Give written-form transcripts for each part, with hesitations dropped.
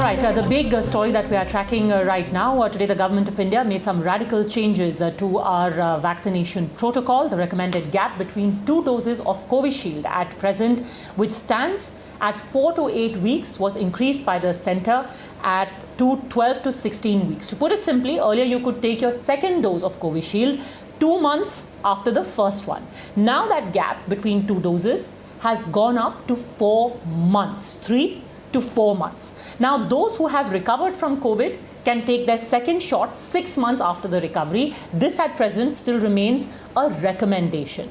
right, the big story that we are tracking right now, today the Government of India made some radical changes to our vaccination protocol. The recommended gap between 2 doses of Covishield at present, which stands at 4 to 8 weeks, was increased by the centre to 12 to 16 weeks. To put it simply, earlier you could take your second dose of Covishield 2 months after the first one. Now that gap between 2 doses has gone up to 4 months, 3 to 4 months. Now, those who have recovered from COVID can take their second shot 6 months after the recovery. This at present still remains a recommendation.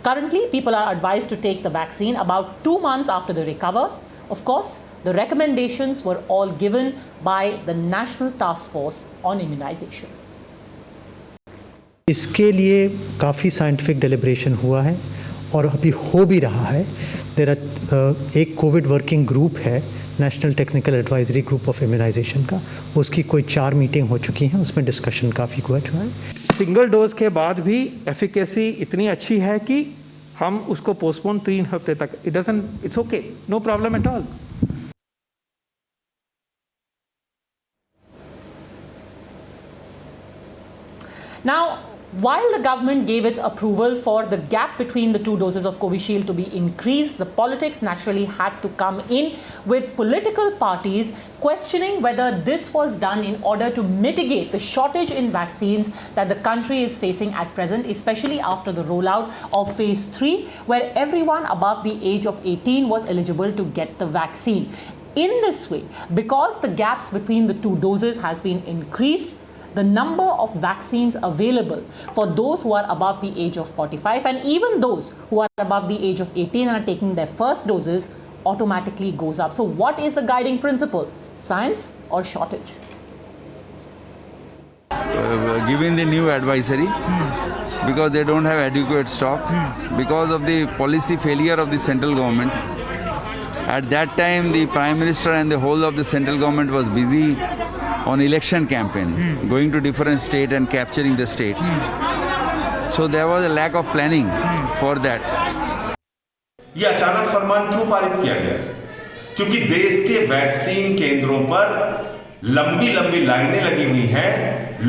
Currently, people are advised to take the vaccine about 2 months after they recover. Of course, the recommendations were all given by the National Task Force on Immunization. इसके लिए काफ़ी scientific deliberation हुआ है और अभी हो भी रहा है. एक कोविड वर्किंग ग्रुप है, national technical advisory group of immunisation का. उसकी कोई 4 मीटिंग हो चुकी हैं, उसमें डिस्कशन काफ़ी हुआ है. सिंगल डोज के बाद भी एफिकेसी इतनी अच्छी है कि हम उसको पोस्टपोन 3 हफ्ते तक, it's okay, no problem at all. Now, while the government gave its approval for the gap between the 2 doses of Covishield to be increased, the politics naturally had to come in, with political parties questioning whether this was done in order to mitigate the shortage in vaccines that the country is facing at present, especially after the rollout of phase 3, where everyone above the age of 18 was eligible to get the vaccine. In this way, because the gaps between the 2 doses has been increased, the number of vaccines available for those who are above the age of 45 and even those who are above the age of 18 and are taking their first doses automatically goes up. So what is the guiding principle? Science or shortage? Given the new advisory, because they don't have adequate stock, because of the policy failure of the central government. At that time, the Prime Minister and the whole of the central government was busy on election campaign, going to different states and capturing the states. So there was a lack of planning for that. ये अचानक फरमान क्यों पारित किया गया? क्योंकि देश के vaccine केंद्रों पर लंबी लंबी लाइनें लगी हुई हैं,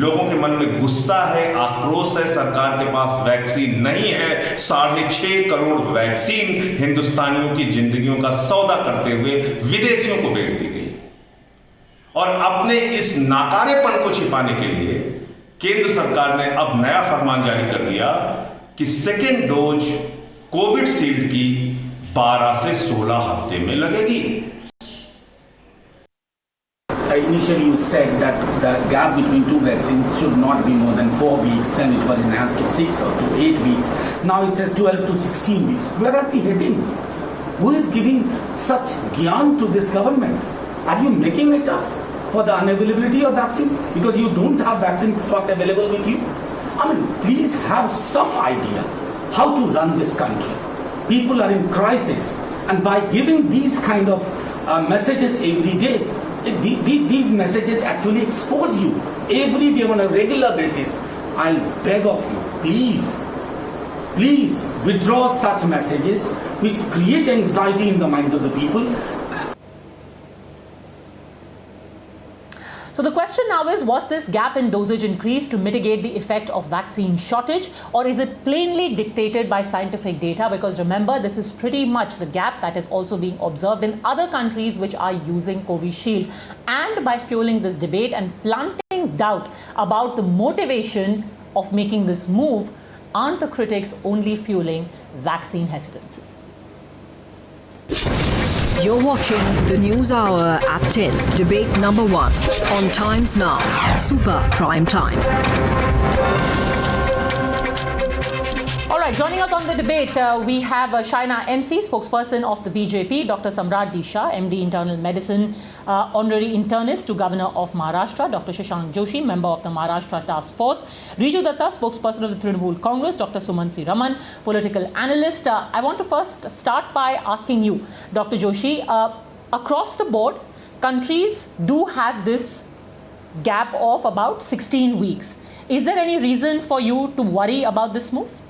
लोगों के मन में गुस्सा है, आक्रोश है, सरकार के पास वैक्सीन नहीं है. 6.5 करोड़ वैक्सीन हिंदुस्तानियों की जिंदगियों का सौदा करते हुए विदेशियों को बेच दी गई. और अपने इस नाकारेपन को छिपाने के लिए केंद्र सरकार ने अब नया फरमान जारी कर दिया कि सेकेंड डोज कोविशील्ड की 12 से 16 हफ्ते में लगेगी. Initially you said that the gap between 2 vaccines should not be more than 4 weeks, then it was enhanced to 6 or to 8 weeks. Now it says 12 to 16 weeks. Where are we heading? Who is giving such gyan to this government? Are you making it up for the unavailability of vaccine because you don't have vaccine stock available with you? I mean, please have some idea how to run this country. People are in crisis, and by giving these kind of messages every day, these messages actually expose you every day on a regular basis. I'll beg of you, please withdraw such messages which create anxiety in the minds of the people. So the question now is, was this gap in dosage increased to mitigate the effect of vaccine shortage, or is it plainly dictated by scientific data? Because remember, this is pretty much the gap that is also being observed in other countries which are using Covishield. And by fueling this debate and planting doubt about the motivation of making this move, aren't the critics only fueling vaccine hesitancy? You're watching the News Hour at 10, debate number 1 on Times Now, Super Prime Time. All right, joining us on the debate, we have Shaina NC, spokesperson of the BJP, Dr. Samrat Disha, MD Internal Medicine, Honorary Internist to Governor of Maharashtra, Dr. Shashank Joshi, member of the Maharashtra Task Force, Riju Datta, spokesperson of the Trinamool Congress, Dr. Sumansi Raman, political analyst. I want to first start by asking you, Dr. Joshi, across the board, countries do have this gap of about 16 weeks. Is there any reason for you to worry about this move?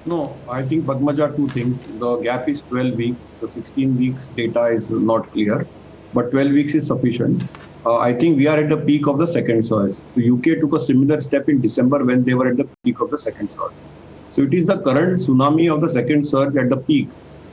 No, I think Padmaja, 2 things. The gap is 12 weeks. The 16 weeks data is not clear. but 12 weeks is sufficient. I think we are at the peak of the second surge. So UK took a similar step in December when they were at the peak of the second surge. So it is the current tsunami of the second surge at the peak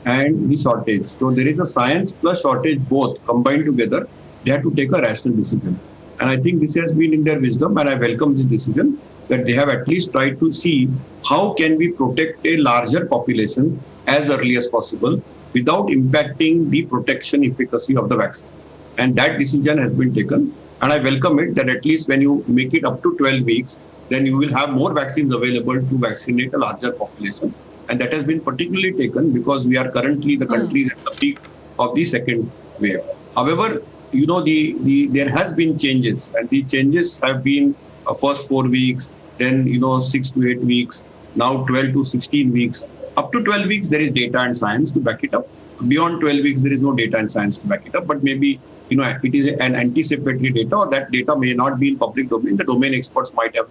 and the shortage. So there is a science plus shortage both combined together. They have to take a rational decision. And I think this has been in their wisdom, and I welcome this decision that they have at least tried to see how can we protect a larger population as early as possible without impacting the protection efficacy of the vaccine. And that decision has been taken. And I welcome it that at least when you make it up to 12 weeks, then you will have more vaccines available to vaccinate a larger population. And that has been particularly taken because we are currently the countries at the peak of the second wave. However, you know, there has been changes, and the changes have been first 4 weeks, then 6 to 8 weeks, now 12 to 16 weeks. Up to 12 weeks, there is data and science to back it up. Beyond 12 weeks, there is no data and science to back it up. But maybe it is an anticipatory data, or that data may not be in public domain. The domain experts might have.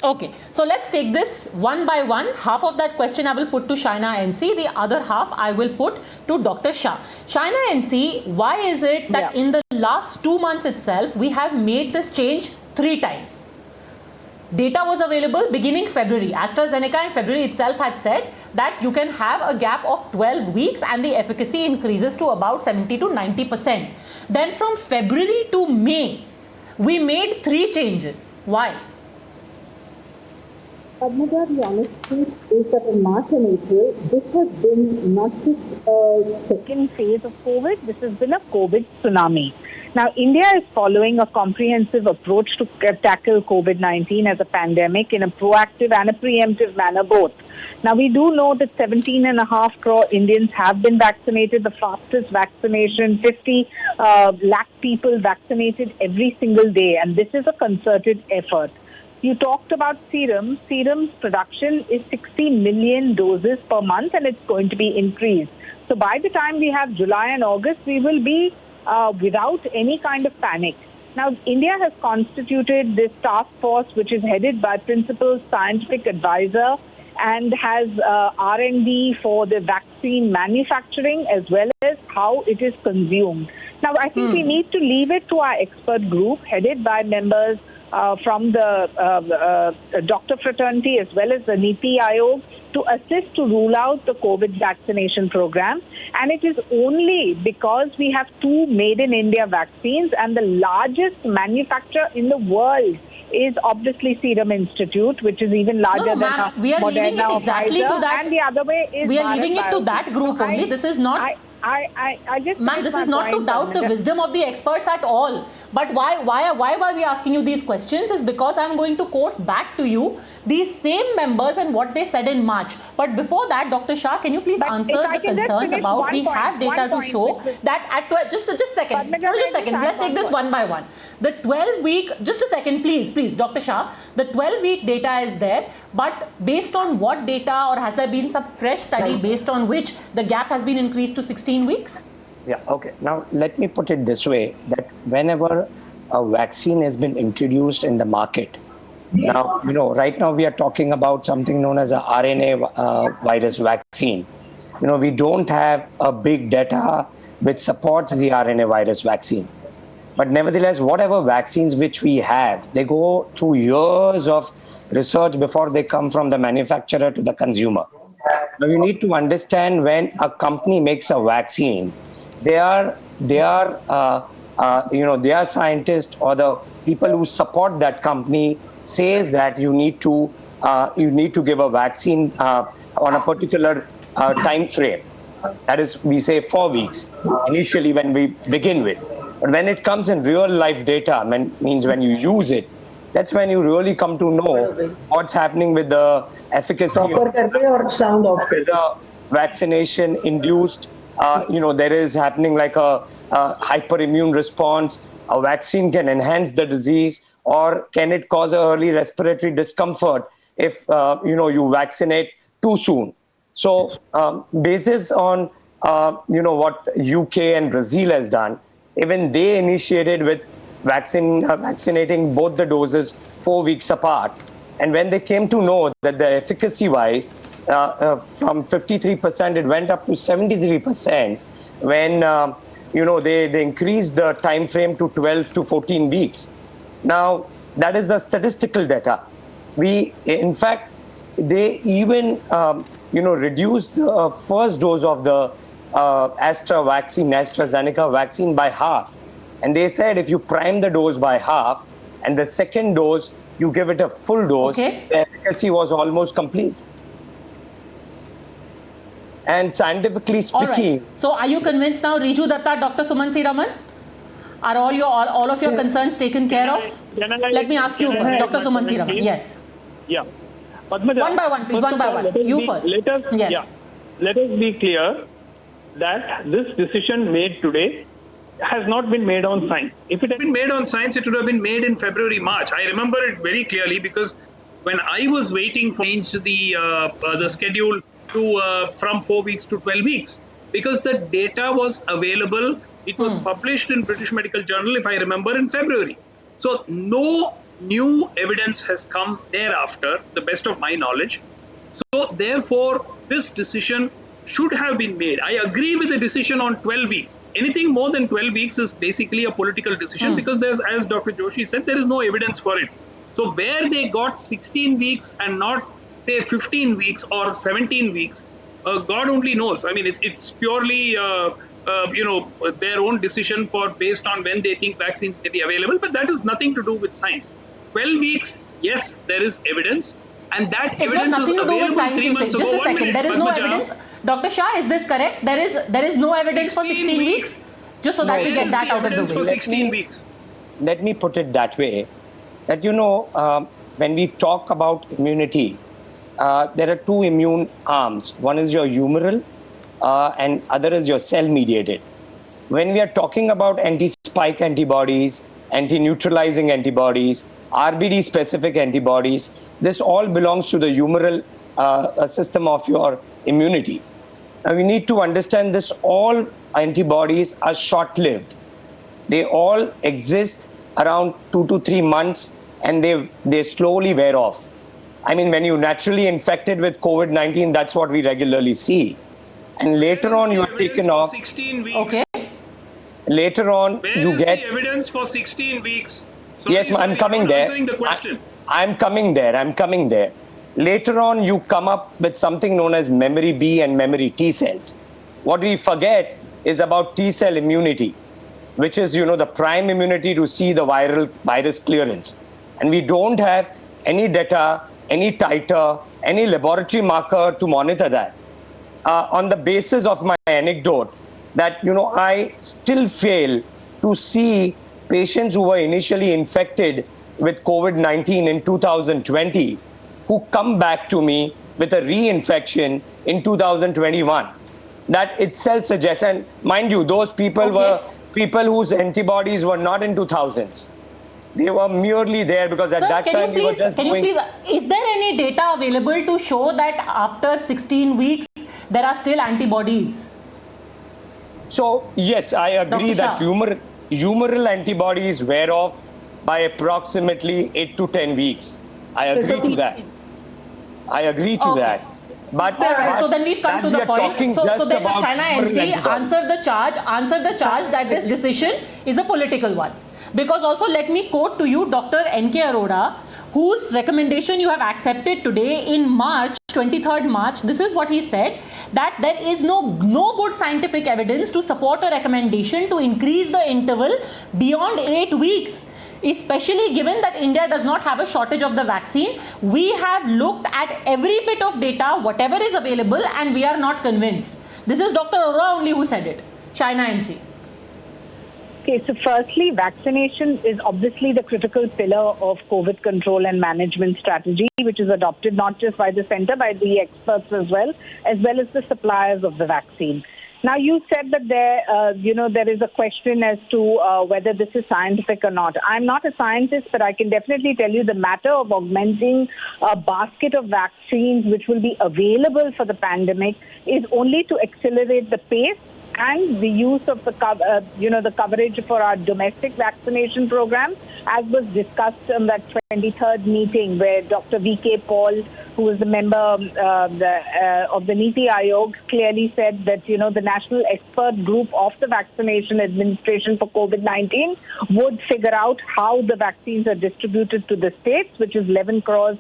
Okay, so let's take this one by one. Half of that question I will put to Shaina NC, the other half I will put to Dr. Shah. Shaina NC, why is it that in the last 2 months itself, we have made this change 3 times? Data was available beginning February. AstraZeneca in February itself had said that you can have a gap of 12 weeks and the efficacy increases to about 70 to 90%. Then from February to May, we made 3 changes. Why? Padmaja, the honest truth is that in March and April, this has been not just a second phase of COVID, this has been a COVID tsunami. Now, India is following a comprehensive approach to tackle COVID-19 as a pandemic in a proactive and a preemptive manner both. Now, we do know that 17.5 crore Indians have been vaccinated, the fastest vaccination, 50 lakh people vaccinated every single day, and this is a concerted effort. You talked about serum. Serum's production is 60 million doses per month, and it's going to be increased. So by the time we have July and August, we will be without any kind of panic. Now, India has constituted this task force, which is headed by Principal Scientific Advisor and has R&D for the vaccine manufacturing as well as how it is consumed. Now, I think we need to leave it to our expert group headed by members from the doctor fraternity as well as the NITI Aayog to assist to rule out the COVID vaccination program. And it is only because we have 2 made in India vaccines, and the largest manufacturer in the world is obviously Serum Institute, which is even larger than we are leaving it exactly Pfizer, to that. and the other way is we are Bharat leaving it to Biotech. that group only. This is not. I just Ma'am, this is not to doubt the wisdom of the experts at all. But why are we asking you these questions is because I'm going to quote back to you these same members and what they said in March. But before that, Dr. Shah, can you please answer the concerns about we have data to show that at just a second. Let's take this one by one. The 12-week, just a second, please, Dr. Shah. The 12-week data is there, but based on what data, or has there been some fresh study based on which the gap has been increased to 16 weeks? Yeah, okay. Now, let me put it this way, that whenever a vaccine has been introduced in the market, now, right now we are talking about something known as a RNA virus vaccine. We don't have a big data which supports the RNA virus vaccine. But nevertheless, whatever vaccines which we have, they go through years of research before they come from the manufacturer to the consumer. Now, you need to understand when a company makes a vaccine, they are scientists or the people who support that company says that you need to give a vaccine on a particular time frame. That is, we say 4 weeks initially when we begin with. But when it comes in real life data, means when you use it, that's when you really come to know what's happening with the efficacy of the vaccination induced. There is happening like a hyperimmune response. A vaccine can enhance the disease, or can it cause early respiratory discomfort if you vaccinate too soon. So basis on what UK and Brazil has done, even they initiated with vaccinating both the doses 4 weeks apart. And when they came to know that the efficacy wise, from 53%, it went up to 73% when, they increased the time frame to 12 to 14 weeks. Now, that is the statistical data. In fact, they even, reduced the first dose of the AstraZeneca vaccine by half. And they said if you prime the dose by half and the second dose, you give it a full dose, the efficacy was almost complete. And scientifically speaking... All right. So are you convinced now, Riju Datta, Dr. Suman C. Raman? Are all of your concerns taken care of? Let me ask you first, Dr. Suman C. Raman. Yes. Yeah. Padmaja, one by one, please. One by one. You first. Let us be clear that this decision made today has not been made on science. If it had been made on science, it would have been made in February, March. I remember it very clearly because when I was waiting for change the schedule to from 4 weeks to 12 weeks, because the data was available, it was published in British Medical Journal, if I remember, in February. So no new evidence has come thereafter, the best of my knowledge. So therefore, this decision should have been made. I agree with the decision on 12 weeks. Anything more than 12 weeks is basically a political decision because there's, as Dr. Joshi said, there is no evidence for it. So where they got 16 weeks and not, say, 15 weeks or 17 weeks, God only knows. I mean, it's purely, their own decision based on when they think vaccines may be available, but that has nothing to do with science. 12 weeks, yes, there is evidence. And that it's got nothing to do with science, you say. Just a second. There is no evidence. Dr. Shah, is this correct? There is no evidence for 16 weeks? Just so that we get that out of the way. For 16 weeks. Let me put it that way, that, when we talk about immunity, there are two immune arms. One is your humoral and other is your cell-mediated. When we are talking about anti-spike antibodies, anti-neutralizing antibodies, RBD-specific antibodies, this all belongs to the humoral system of your immunity. Now, we need to understand this. All antibodies are short-lived. They all exist around 2 to 3 months, and they slowly wear off. I mean, when you're naturally infected with COVID-19, that's what we regularly see. And later on, you are taken off. 16 weeks. Okay. Later on, you get... the evidence for 16 weeks? Yes, I'm coming there. I'm coming there. Later on, you come up with something known as memory B and memory T cells. What we forget is about T cell immunity, which is, the prime immunity to see the virus clearance. And we don't have any data, any titer, any laboratory marker to monitor that. On the basis of my anecdote, that, I still fail to see patients who were initially infected with COVID-19 in 2020 who come back to me with a reinfection in 2021. That itself suggests, and mind you, those people were people whose antibodies were not in 2000s. They were merely there because at that time we were just doing... Is there any data available to show that after 16 weeks there are still antibodies? So, yes, I agree that humoral antibodies wear off by approximately 8 to 10 weeks. I agree to that. But, so then we've come to the point. So then China NC answer the charge that this decision is a political one. Because also let me quote to you Dr. N.K. Arora, whose recommendation you have accepted today in March, 23rd March. This is what he said, that there is no good scientific evidence to support a recommendation to increase the interval beyond 8 weeks. Especially given that India does not have a shortage of the vaccine. We have looked at every bit of data, whatever is available, and we are not convinced. This is Dr. Arora only who said it. China NC. Okay, so firstly, vaccination is obviously the critical pillar of COVID control and management strategy, which is adopted not just by the center, by the experts as well as the suppliers of the vaccine. Now, you said that there is a question as to whether this is scientific or not. I'm not a scientist, but I can definitely tell you the matter of augmenting a basket of vaccines which will be available for the pandemic is only to accelerate the pace and the use of the coverage for our domestic vaccination program, as was discussed on that 23rd meeting where Dr. V.K. Paul who is the member of the Niti Aayog, clearly said that, the national expert group of the vaccination administration for COVID-19 would figure out how the vaccines are distributed to the states, which is 11 crores,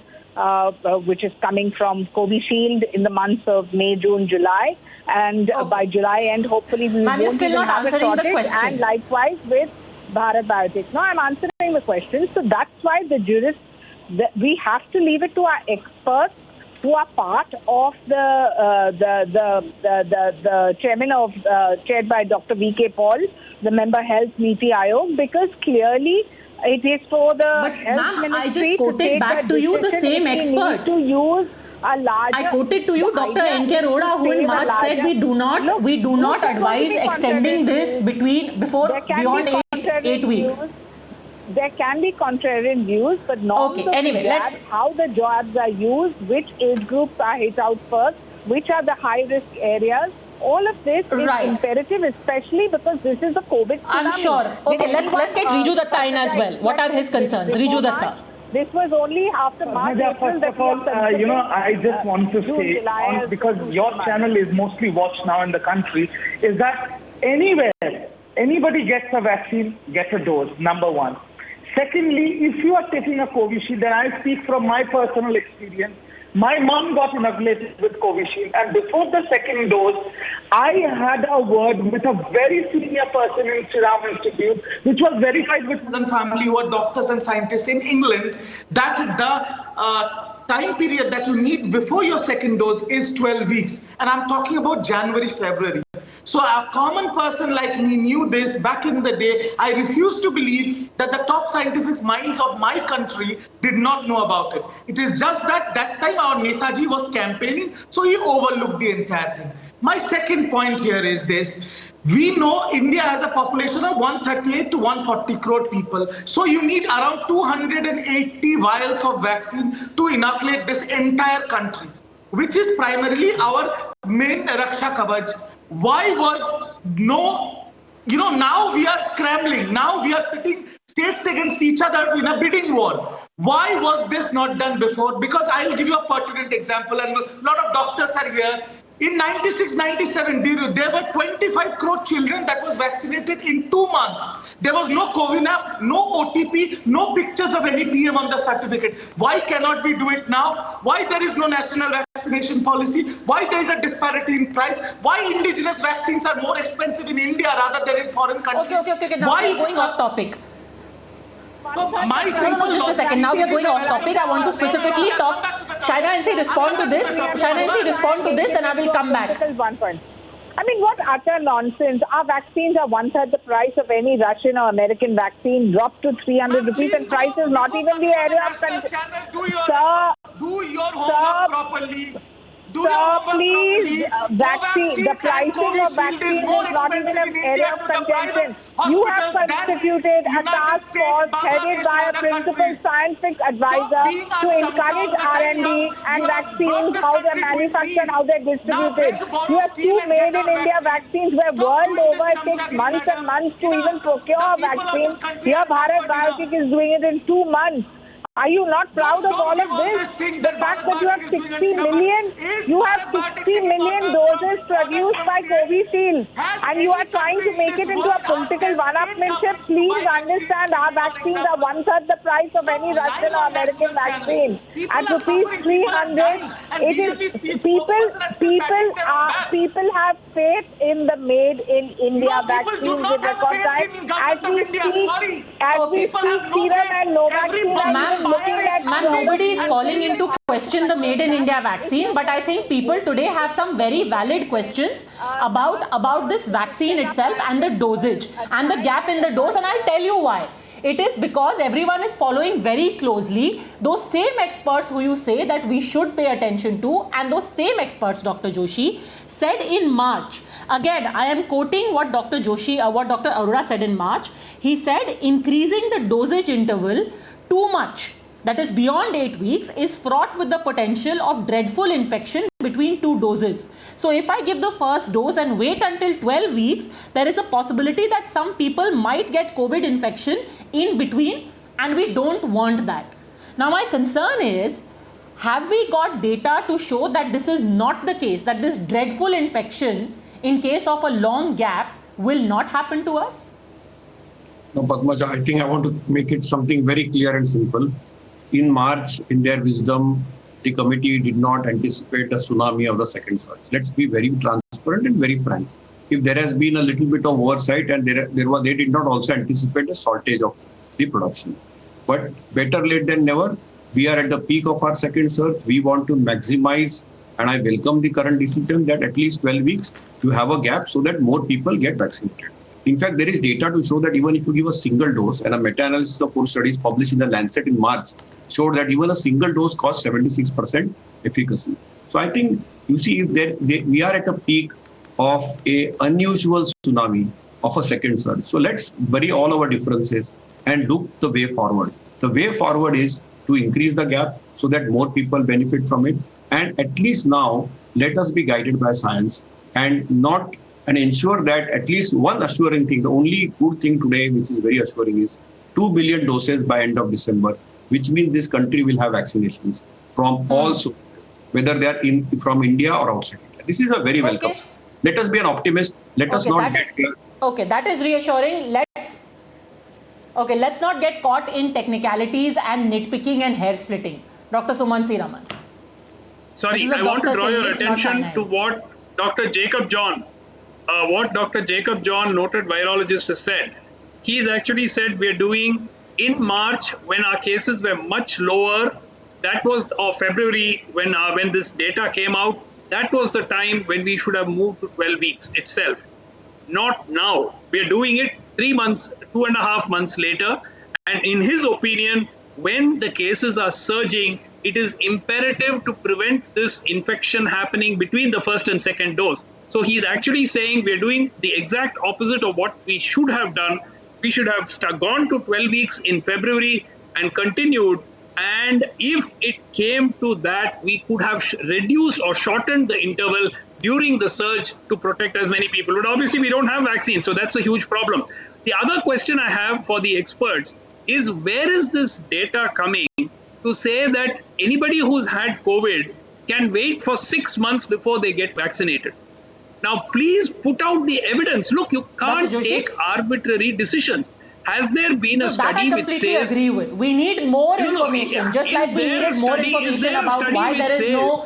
which is coming from Covishield in the months of May, June, July. And by July end, hopefully we won't still even not have a answering the shortage. question. And likewise with Bharat Biotech. No, I'm answering the question. So that's why the jurists, we have to leave it to our experts who are part of the chairman of chaired by Dr. V.K. Paul, the member Health Niti Aayog, because clearly it is for the Health Ministry I just quoted back to you the same expert. To use a larger, I quoted to you Dr. N.K. Arora, who in March said we do not advise extending this beyond 8 weeks. There can be contrarian views, but not how the jabs are used, which age groups are hit out first, which are the high-risk areas. All of this is imperative, especially because this is the COVID tsunami. I'm sure. Okay, let's get Riju Datta in as well. What are his concerns? Riju Datta. This was only after March, April first of all, I just want to say, because your channel is mostly watched now in the country, is that anywhere, anybody gets a vaccine, gets a dose, number one. Secondly, if you are taking a Covishield, then I speak from my personal experience. My mom got inoculated with Covishield, and before the second dose, I had a word with a very senior person in Serum Institute, which was verified with one family who are doctors and scientists in England, that the time period that you need before your second dose is 12 weeks. And I'm talking about January, February. So a common person like me knew this back in the day. I refuse to believe that the top scientific minds of my country did not know about it. It is just that time our Netaji was campaigning, so he overlooked the entire thing. My second point here is this. We know India has a population of 138 to 140 crore people. So you need around 280 vials of vaccine to inoculate this entire country, which is primarily our main Raksha Kavach. Why was now we are scrambling. Now we are pitting states against each other in a bidding war. Why was this not done before? Because I will give you a pertinent example, and a lot of doctors are here. In 96-97, there were 25 crore children that was vaccinated in 2 months. There was no Covinap, no OTP, no pictures of any PM on the certificate. Why cannot we do it now? Why there is no national vaccination policy? Why there is a disparity in price? Why indigenous vaccines are more expensive in India rather than in foreign countries? Okay. Now we are going off topic. Just a second. Now we are going off topic. I want to specifically talk. Shaina NC, respond to this. Shaina NC, respond to this, and I will come back. One point. I mean, what utter nonsense. Our vaccines are 1/3 the price of any Russian or American vaccine, dropped to 300 rupees, and price is not even the area of concern. Do your homework properly. Please, the pricing of vaccines is not even an area of contention. You have constituted a task force headed by a principal scientific advisor to encourage R&D and vaccines, how they're manufactured, how they're distributed. You have 2 made in India vaccines where world over it takes months and months to even procure a vaccine. Here Bharat Biotech is doing it in 2 months. Are you not proud of all of this? The fact that you have 60 million doses produced by Covishield, and you are trying to make it into a political one-upmanship. Please understand, our vaccines are 1/3 the price of any Russian or American vaccine. At rupees 300, it is people have faith in the made in India vaccines with record time. As we speak, Serum and Novaxin. Nobody is calling into question the made in India vaccine, but I think people today have some very valid questions about this vaccine itself and the dosage and the gap in the dose, and I'll tell you why. It is because everyone is following very closely those same experts who you say that we should pay attention to, and those same experts, Dr. Joshi, said in March. Again, I am quoting what Dr. Arora said in March. He said increasing the dosage interval too much, that is beyond 8 weeks, is fraught with the potential of dreadful infection between 2 doses. So if I give the first dose and wait until 12 weeks, there is a possibility that some people might get COVID infection in between, and we don't want that. Now my concern is, Have we got data to show that this is not the case, that this dreadful infection, in case of a long gap, will not happen to us? No, Padmaja, I think I want to make it something very clear and simple. In March, in their wisdom, the committee did not anticipate a tsunami of the second surge. Let's be very transparent and very frank. If there has been a little bit of oversight and they did not also anticipate a shortage of the production. But better late than never. We are at the peak of our second surge. We want to maximize, and I welcome the current decision that at least 12 weeks you have a gap so that more people get vaccinated. In fact, there is data to show that even if you give a single dose, and a meta-analysis of 4 studies published in the Lancet in March showed that even a single dose costs 76% efficacy. So I think, you see, we are at a peak of a unusual tsunami of a second surge. So let's bury all our differences and look the way forward. The way forward is to increase the gap so that more people benefit from it. And at least now, let us be guided by science and ensure that at least one assuring thing, the only good thing today, which is very assuring, is 2 billion doses by end of December, which means this country will have vaccinations from all sources, whether they are from India or outside India. This is a very welcome. Let us be an optimist. Let us not get here. Okay, that is reassuring. Let's not get caught in technicalities and nitpicking and hair splitting. Dr. Sumantsi Raman. Sorry, I want to draw your attention to what Dr. Jacob John, noted virologist, has said. He's actually said we're doing in March when our cases were much lower. That was February when this data came out. That was the time when we should have moved to 12 weeks itself. Not now. We're doing it 3 months, 2.5 months later. And in his opinion, when the cases are surging, it is imperative to prevent this infection happening between the first and second dose. So he's actually saying we're doing the exact opposite of what we should have done. We should have gone to 12 weeks in February and continued. And if it came to that, we could have reduced or shortened the interval during the surge to protect as many people. But obviously, we don't have vaccines, so that's a huge problem. The other question I have for the experts is, where is this data coming to say that anybody who's had COVID can wait for 6 months before they get vaccinated? Now, please put out the evidence. Look, you can't take arbitrary decisions. Has there been a study which says... That I completely agree with. We need more information, just like we needed more information about why there is no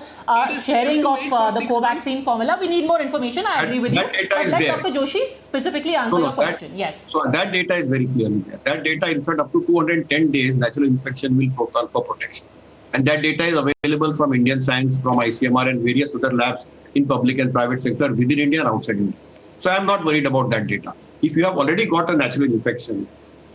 sharing of the Covaxin formula. We need more information. I agree with you. But let Dr. Joshi specifically answer your question. Yes. So that data is very clearly there. That data, in fact, up to 210 days, natural infection will total for protection. And that data is available from Indian Science, from ICMR and various other labs in public and private sector within India and outside India. So I am not worried about that data. If you have already got a natural infection,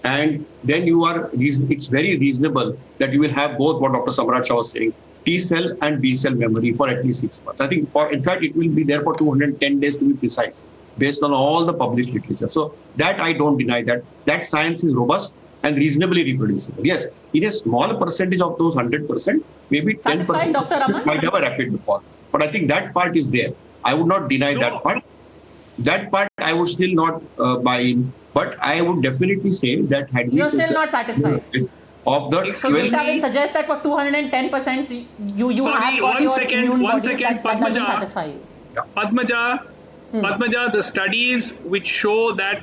and then it's very reasonable that you will have both what Dr. Samrat Shah was saying, T cell and B cell memory for at least 6 months. I think in fact, it will be there for 210 days to be precise, based on all the published literature. So that I don't deny that science is robust and reasonably reproducible. Yes, in a small percentage of those 100%, maybe 10% might have a rapid fall. But I think that part is there. I would not deny that part. That part I would still not buy in. But I would definitely say that had we... You're still not satisfied. Of the so data will suggest that for 210%, you have got your immune bodies that doesn't satisfy you. Padmaja, the studies which show that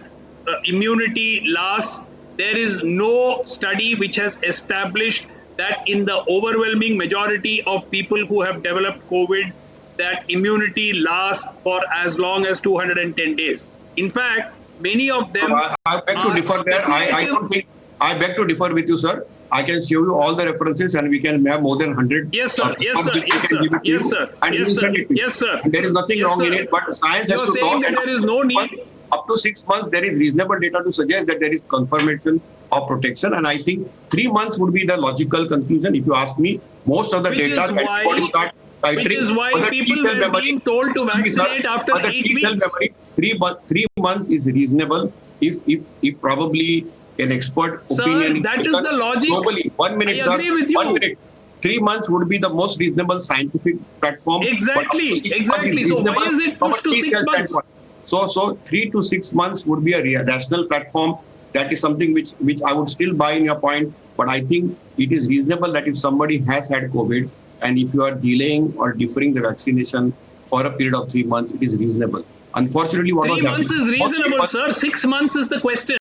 immunity lasts, there is no study which has established that in the overwhelming majority of people who have developed COVID, that immunity lasts for as long as 210 days. In fact, many of them... I beg to differ there. I beg to differ with you, sir. I can show you all the references and we can have more than 100. Yes, sir. Yes, sir. And there is nothing wrong in it, but science has to talk. That there is no need. Up to 6 months, there is reasonable data to suggest that there is confirmation of protection. And I think 3 months would be the logical conclusion. If you ask me, most of the data that start which is why people were being told to vaccinate after 8 weeks. Memory, 3 months is reasonable if probably an expert opinion. Sir, that is the logic. Globally, 1 minute, sir. 1 minute. 3 months would be the most reasonable scientific platform. Exactly. So why is it pushed to 6 months? So 3 to 6 months would be a rational platform. That is something which I would still buy in your point. But I think it is reasonable that if somebody has had COVID And if you are delaying or deferring the vaccination for a period of 3 months, it is reasonable. Unfortunately, what 3 was happening... 3 months is reasonable, sir. 6 months is the question.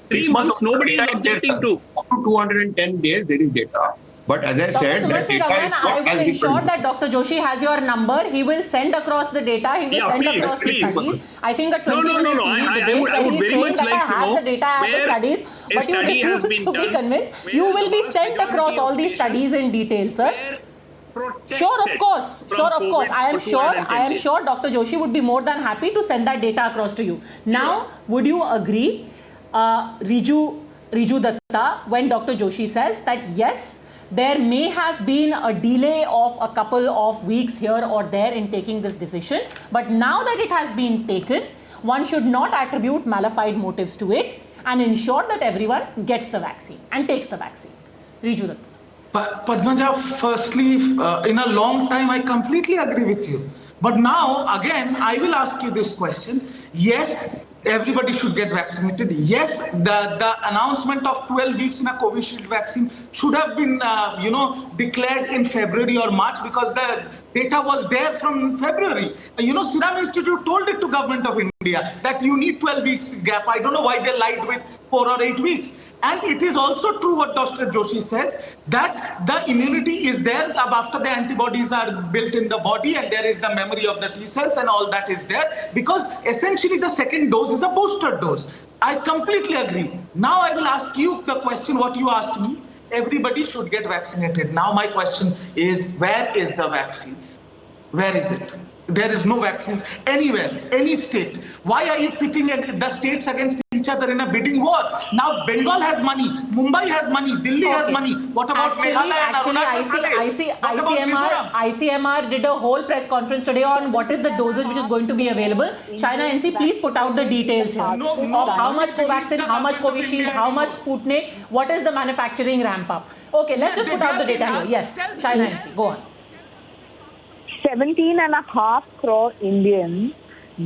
3 months, nobody is objecting to. Up to 210 days, there is data. But as I said, that data is I not will as ensure different. that Dr. Joshi has your number. He will send across the data. He will send across the studies. I think that 20-minute TV debate where he's saying that I have the data, I have the studies, but you refuse to be convinced. You will be sent across all these studies in detail, sir. Sure, of course. I am sure Dr. Joshi would be more than happy to send that data across to you. Now, would you agree, Riju Datta, when Dr. Joshi says that yes, there may have been a delay of a couple of weeks here or there in taking this decision, but now that it has been taken, one should not attribute malified motives to it and ensure that everyone gets the vaccine and takes the vaccine. Riju Datta. Padmaja, firstly, in a long time, I completely agree with you. But now, again, I will ask you this question. Yes, everybody should get vaccinated. Yes, the announcement of 12 weeks in a Covishield vaccine should have been, declared in February or March, because the data was there from February. Serum Institute told it to Government of India that you need 12 weeks gap. I don't know why they lied with 4 or 8 weeks. And it is also true what Dr. Joshi says, that the immunity is there after the antibodies are built in the body, and there is the memory of the T cells and all that is there, because essentially the second dose is a booster dose. I completely agree. Now I will ask you the question what you asked me. Everybody should get vaccinated. Now my question is, where is the vaccines? Where is it? There is no vaccines anywhere, any state. Why are you pitting the states against each other in a bidding war? Now Bengal has money, Mumbai has money, Delhi has money. What about Meghalaya and Arunachal Pradesh? ICMR did a whole press conference today on what is the dosage which is going to be available. China NC, please put out the details here of how much Covaxin, how much Covishield, how much Sputnik, what is the manufacturing ramp up. Okay, let's just put out the data here. Yes, China NC, go on. 17.5 crore Indians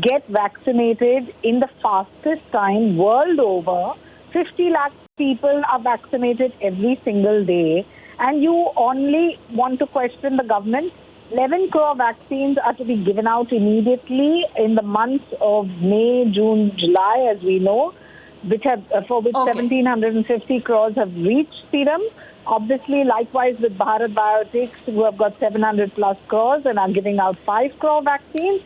get vaccinated in the fastest time world over. 50 lakh people are vaccinated every single day. And you only want to question the government? 11 crore vaccines are to be given out immediately in the months of May, June, July, as we know, for which 1,750 crores have reached serum. Obviously, likewise with Bharat Biotech, who have got 700 plus crores and are giving out 5 crore vaccines.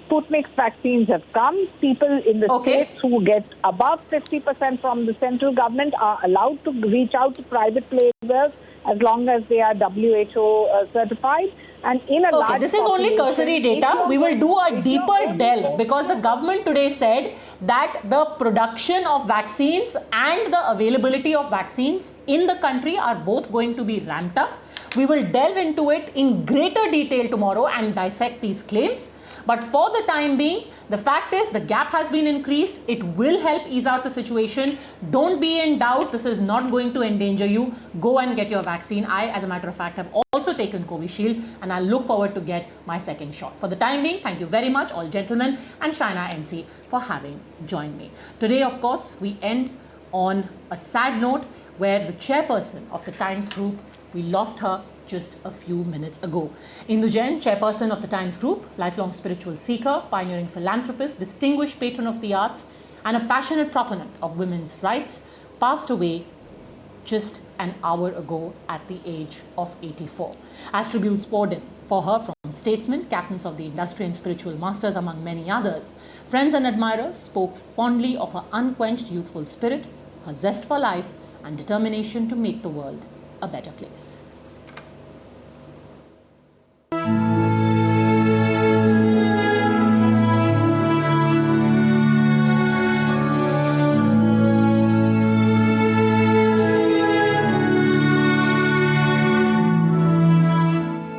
Sputnik's vaccines have come. People in the states who get above 50% from the central government are allowed to reach out to private players as long as they are WHO certified. And in a large this is only cursory data. We will do a deeper delve because the government today said that the production of vaccines and the availability of vaccines in the country are both going to be ramped up. We will delve into it in greater detail tomorrow and dissect these claims. But for the time being, the fact is the gap has been increased. It will help ease out the situation. Don't be in doubt. This is not going to endanger you. Go and get your vaccine. I, as a matter of fact, have also taken Covishield and I look forward to get my second shot. For the time being, thank you very much, all gentlemen, and Shaina NC for having joined me. Today, of course, we end on a sad note where the chairperson of the Times Group, we lost her just a few minutes ago. Indu Jain, chairperson of the Times Group, lifelong spiritual seeker, pioneering philanthropist, distinguished patron of the arts, and a passionate proponent of women's rights, passed away just an hour ago at the age of 84. As tributes poured in for her from statesmen, captains of the industry and spiritual masters, among many others, friends and admirers spoke fondly of her unquenched youthful spirit, her zest for life, and determination to make the world a better place.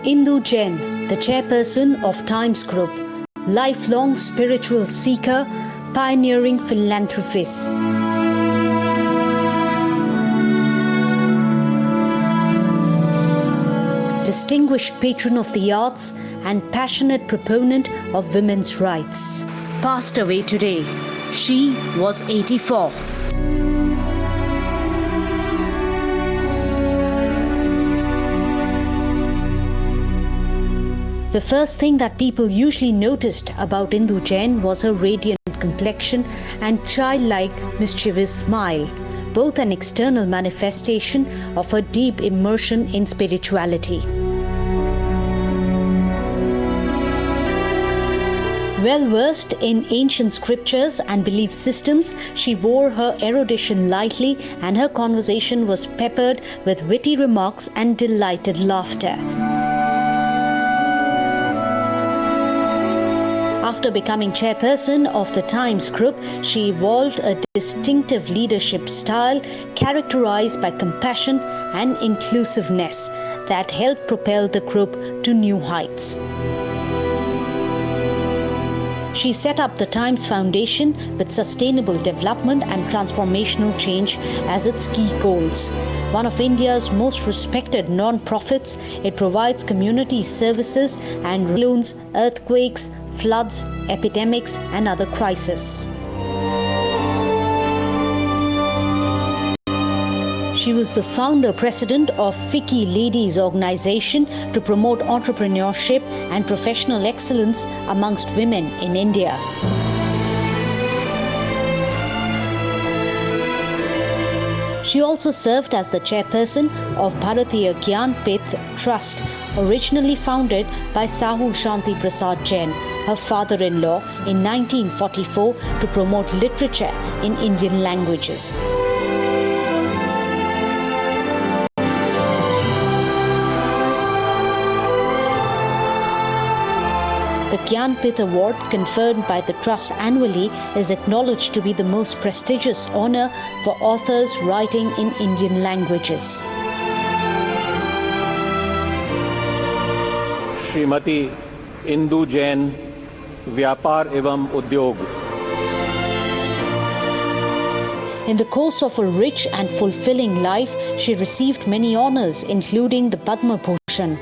Indu Jain, the chairperson of Times Group, lifelong spiritual seeker, pioneering philanthropist. Distinguished patron of the arts and passionate proponent of women's rights. Passed away today. She was 84. The first thing that people usually noticed about Indu Jain was her radiant complexion and childlike, mischievous smile, both an external manifestation of her deep immersion in spirituality. Well versed in ancient scriptures and belief systems, she wore her erudition lightly, and her conversation was peppered with witty remarks and delighted laughter. After becoming chairperson of the Times Group, she evolved a distinctive leadership style characterized by compassion and inclusiveness that helped propel the group to new heights. She set up the Times Foundation with sustainable development and transformational change as its key goals. One of India's most respected non-profits, it provides community services and loans, earthquakes, floods, epidemics, and other crises. She was the founder-president of FICCI Ladies Organization to promote entrepreneurship and professional excellence amongst women in India. She also served as the chairperson of Bharatiya Gyanpith Trust, originally founded by Sahu Shanti Prasad Jain, her father-in-law, in 1944 to promote literature in Indian languages. The Gyanpith Award, conferred by the Trust annually, is acknowledged to be the most prestigious honor for authors writing in Indian languages. Shrimati Indu Jain, व्यापार एवं उद्योग. In the course of a rich and fulfilling life, she received many honors, including the Padma Bhushan.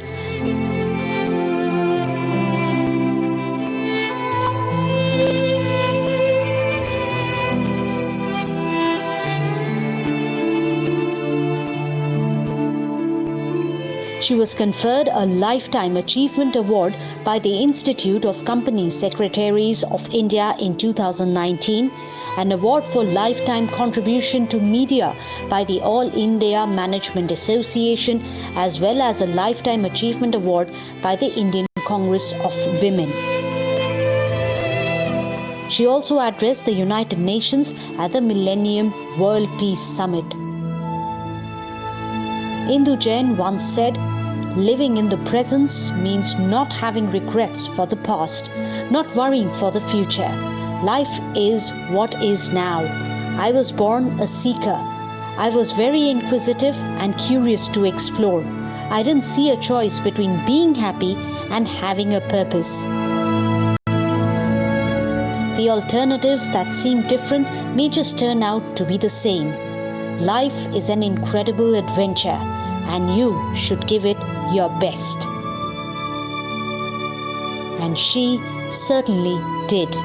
She was conferred a Lifetime Achievement Award by the Institute of Company Secretaries of India in 2019, an award for lifetime contribution to media by the All India Management Association, as well as a Lifetime Achievement Award by the Indian Congress of Women. She also addressed the United Nations at the Millennium World Peace Summit. Indu Jain once said, "Living in the present means not having regrets for the past, not worrying for the future. Life is what is now. I was born a seeker. I was very inquisitive and curious to explore. I didn't see a choice between being happy and having a purpose. The alternatives that seem different may just turn out to be the same. Life is an incredible adventure, and you should give it your best." And she certainly did.